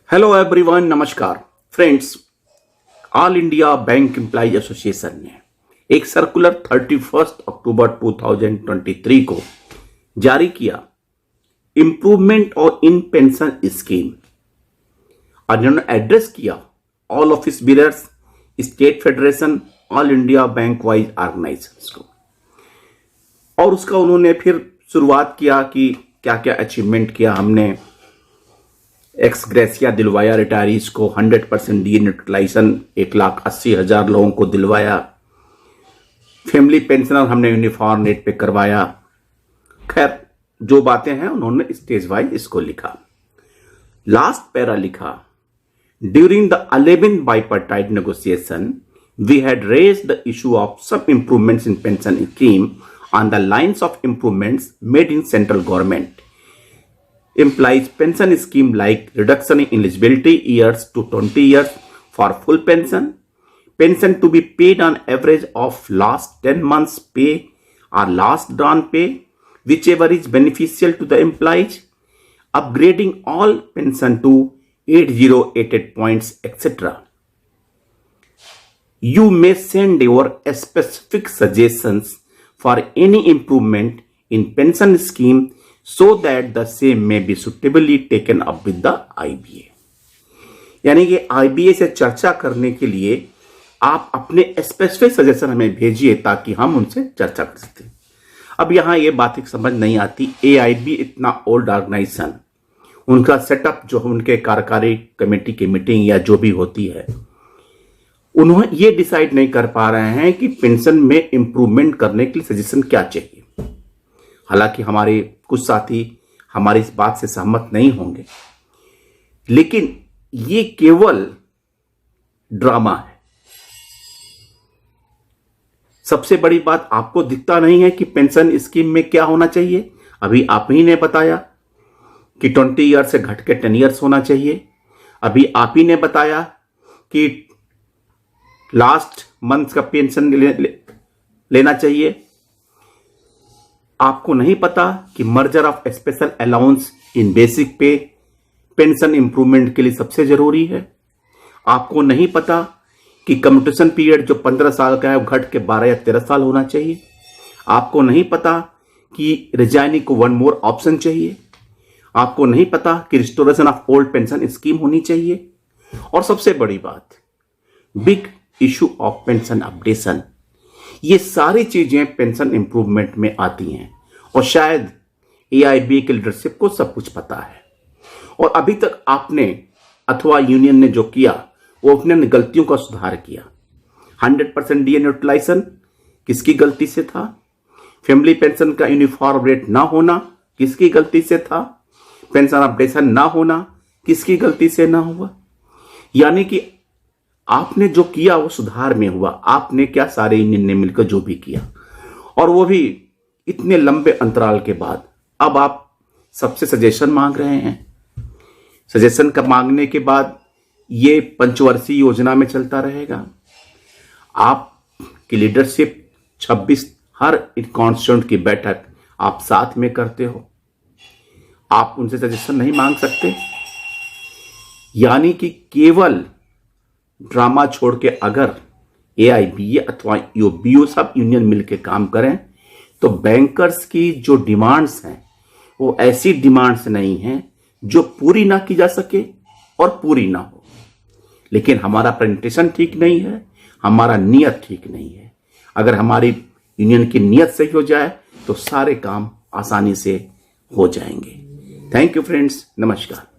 Hello everyone, नमस्कार friends. All India bank employees association ने एक सर्कुलर 31 अक्टूबर 2023 को जारी किया, इंप्रूवमेंट और इन पेंशन स्कीम, और इन्होंने एड्रेस किया all office bearers, state federation, all India bank wise organisations को। और उसका उन्होंने फिर शुरुआत किया कि क्या क्या अचीवमेंट किया हमने। एक्स ग्रेसिया दिलवाया रिटायरीज को, 100% डी-न्यूट्रलाइजेशन 1,80,000 लोगों को दिलवाया। फैमिली पेंशनर हमने यूनिफॉर्म रेट पे करवाया। खैर, जो बातें हैं उन्होंने स्टेज वाइज इसको लिखा। लास्ट पैरा लिखा, during the 11th bipartite negotiation we had raised the issue of some improvements in pension scheme on the lines of improvements made in central government implies pension scheme like reduction in eligibility years to 20 years for full pension, pension to be paid on average of last 10 months pay or last drawn pay, whichever is beneficial to the employees, upgrading all pension to 8088 points, etc. You may send your specific suggestions for any improvement in pension scheme so that the same may be suitably taken up with the IBA। यानी कि IBA से चर्चा करने के लिए आप अपने specific suggestion हमें भेजिए ताकि हम उनसे चर्चा कर सकते हैं। अब यहाँ ये बात समझ नहीं आती, AIB इतना ओल्ड ऑर्गेनाइजेशन, उनका सेटअप जो उनके कार्यकारी कमेटी की मीटिंग या जो भी होती है, उन्होंने ये डिसाइड नहीं कर पा रहे हैं कि पेंशन में इंप्रूवमेंट करने के लिए सजेशन क्या चाहिए। हालांकि हमारे कुछ साथी हमारी इस बात से सहमत नहीं होंगे, लेकिन ये केवल ड्रामा है। सबसे बड़ी बात आपको दिखता नहीं है कि पेंशन स्कीम में क्या होना चाहिए। अभी आप ही ने बताया कि 20 ईयर से घट के 10 ईयर्स होना चाहिए। अभी आप ही ने बताया कि लास्ट मंथ का पेंशन लेना चाहिए। आपको नहीं पता कि merger of special allowance in basic पे पेंशन इंप्रूवमेंट के लिए सबसे जरूरी है। आपको नहीं पता कि कम्यूटेशन पीरियड जो 15 साल का है वो घट के 12 या 13 साल होना चाहिए। आपको नहीं पता कि रिजाइनिंग को वन मोर ऑप्शन चाहिए। आपको नहीं पता कि restoration of old pension scheme होनी चाहिए। और सबसे बड़ी बात, big issue of pension updation, ये सारी चीजें पेंशन इंप्रूवमेंट में आती हैं। और शायद AIB के लीडरशिप को सब कुछ पता है, और अभी तक आपने अथवा यूनियन ने जो किया वो अपने गलतियों का सुधार किया। 100% डी-न्यूट्रलाइजेशन किसकी गलती से था? फैमिली पेंशन का यूनिफॉर्म रेट ना होना किसकी गलती से था? पेंशन अपडेशन ना होना किसकी गलती से ना हुआ? यानी कि आपने जो किया वो सुधार में हुआ। आपने क्या, सारे यूनियन ने मिलकर जो भी किया, और वो भी इतने लंबे अंतराल के बाद। अब आप सबसे सजेशन मांग रहे हैं। सजेशन का मांगने के बाद ये पंचवर्षीय योजना में चलता रहेगा। आपकी लीडरशिप 26 हर कॉन्स्टिट्यूएंट की बैठक आप साथ में करते हो, आप उनसे सजेशन नहीं मांग सकते। यानी कि केवल ड्रामा छोड़ के अगर AIB अथवा BO सब यूनियन मिलकर काम करें तो बैंकर्स की जो डिमांड्स हैं वो ऐसी डिमांड्स नहीं हैं जो पूरी ना की जा सके और पूरी ना हो। लेकिन हमारा प्रेजेंटेशन ठीक नहीं है, हमारा नियत ठीक नहीं है। अगर हमारी यूनियन की नियत सही हो जाए तो सारे काम आसानी से हो जाएंगे। थैंक यू फ्रेंड्स, नमस्कार।